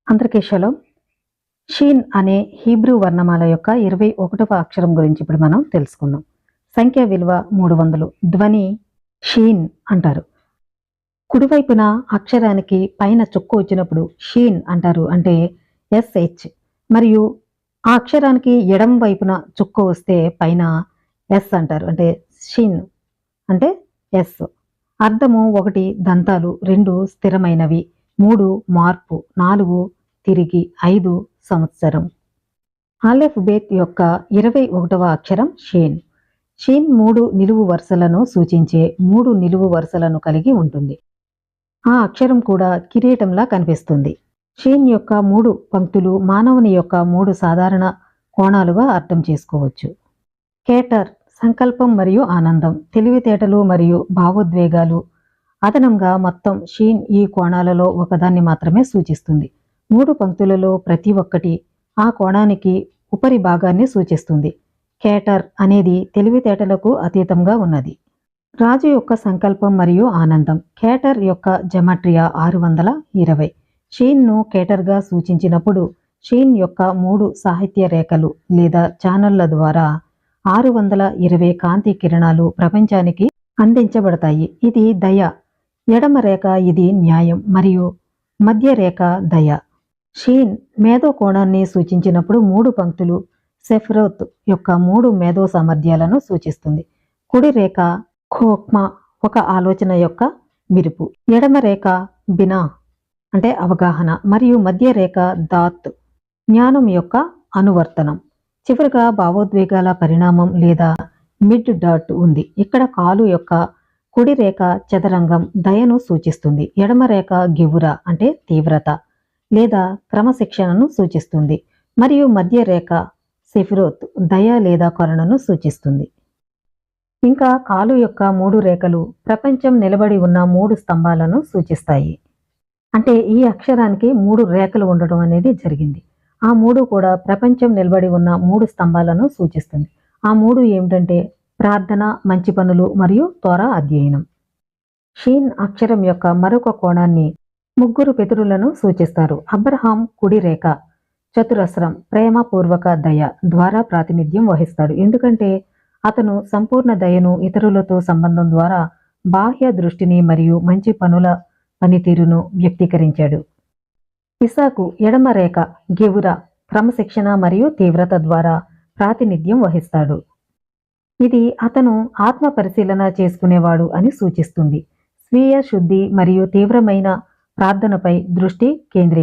అందరికీ shalom. Shein అనే Hebrew వర్ణమాల యొక్క 21వ అక్షరం గురించి ఇప్పుడు మనం తెలుసుకుందాం. సంఖ్య విలువ 300. ధ్వని షీన్ అంటారు. కుడివైపున అక్షరానికి పైన చుక్క వచ్చినప్పుడు షీన్ అంటారు, అంటే SH. మరియు ఆ అక్షరానికి ఎడమ వైపున చుక్క వస్తే పైన S అంటారు, అంటే షీన్ అంటే S. అర్థము 1 దంతాలు, 2 స్థిరమైనవి, 3 మార్పు, 4 తిరిగి, 5 సంవత్సరం. ఆలెఫ్ బేత్ యొక్క 21వ అక్షరం షీన్. షీన్ 3 నిలువు వరుసలను సూచించే 3 నిలువు వరుసలను కలిగి ఉంటుంది. ఆ అక్షరం కూడా కిరీటంలా కనిపిస్తుంది. షీన్ యొక్క 3 పంక్తులు మానవుని యొక్క 3 సాధారణ కోణాలుగా అర్థం చేసుకోవచ్చు. కేటర్ సంకల్పం మరియు ఆనందం, తెలివితేటలు మరియు భావోద్వేగాలు. అదనంగా మొత్తం షీన్ ఈ కోణాలలో ఒకదాన్ని మాత్రమే సూచిస్తుంది. 3 పంక్తులలో ప్రతి ఒక్కటి ఆ కోణానికి ఉపరి భాగాన్ని సూచిస్తుంది. కేటర్ అనేది తెలివితేటలకు అతీతంగా ఉన్నది. రాజు యొక్క సంకల్పం మరియు ఆనందం. కేటర్ యొక్క జెమాట్రియా 620. షీన్ను కేటర్గా సూచించినప్పుడు షీన్ యొక్క 3 సాహిత్య రేఖలు లేదా ఛానళ్ల ద్వారా 620 కాంతి కిరణాలు ప్రపంచానికి అందించబడతాయి. ఇది దయ. ఎడమ రేఖ ఇది న్యాయం మరియు మధ్య రేఖ దయ. షీన్ మేధో కోణాన్ని సూచించినప్పుడు 3 పంక్తులు సెఫ్రోత్ యొక్క 3 మేధో సామర్థ్యాలను సూచిస్తుంది. కుడి రేఖ ఖోక్మా, ఒక ఆలోచన యొక్క మిరుపు. ఎడమ రేఖ బినా అంటే అవగాహన మరియు మధ్య రేఖ దాత్ జ్ఞానం యొక్క అనువర్తనం. చివరిగా భావోద్వేగాల పరిణామం లేదా మిడ్ డాట్ ఉంది. ఇక్కడ కాలు యొక్క కుడి రేఖ చదరంగం దయను సూచిస్తుంది. ఎడమ రేఖ గివురా అంటే తీవ్రత లేదా క్రమశిక్షణను సూచిస్తుంది మరియు మధ్య రేఖ సెఫిరోత్ దయ లేదా కరుణను సూచిస్తుంది. ఇంకా కాలు యొక్క 3 రేఖలు ప్రపంచం నిలబడి ఉన్న 3 స్తంభాలను సూచిస్తాయి. అంటే ఈ అక్షరానికి 3 రేఖలు ఉండడం అనేది జరిగింది. ఆ 3 కూడా ప్రపంచం నిలబడి ఉన్న 3 స్తంభాలను సూచిస్తుంది. ఆ 3 ఏమిటంటే ప్రార్థన, మంచి పనులు మరియు తోరా అధ్యయనం. షీన్ అక్షరం యొక్క మరొక కోణాన్ని 3 పితరులను సూచిస్తారు. అబ్రహాం కుడి రేఖ చతురస్రం ప్రేమపూర్వక దయ ద్వారా ప్రాతినిధ్యం వహిస్తాడు, ఎందుకంటే అతను సంపూర్ణ దయను ఇతరులతో సంబంధం ద్వారా బాహ్య దృష్టిని మరియు మంచి పనుల పనితీరును వ్యక్తీకరించాడు. ఇసాకు ఎడమ రేఖ గెవురా క్రమశిక్షణ మరియు తీవ్రత ద్వారా ప్రాతినిధ్యం వహిస్తాడు. ఇది అతను ఆత్మ పరిశీలన చేసుకునేవాడు అని సూచిస్తుంది. స్వీయ శుద్ధి మరియు తీవ్రమైన ప్రార్థనపై దృష్టి కేంద్రీకరిస్తాడు.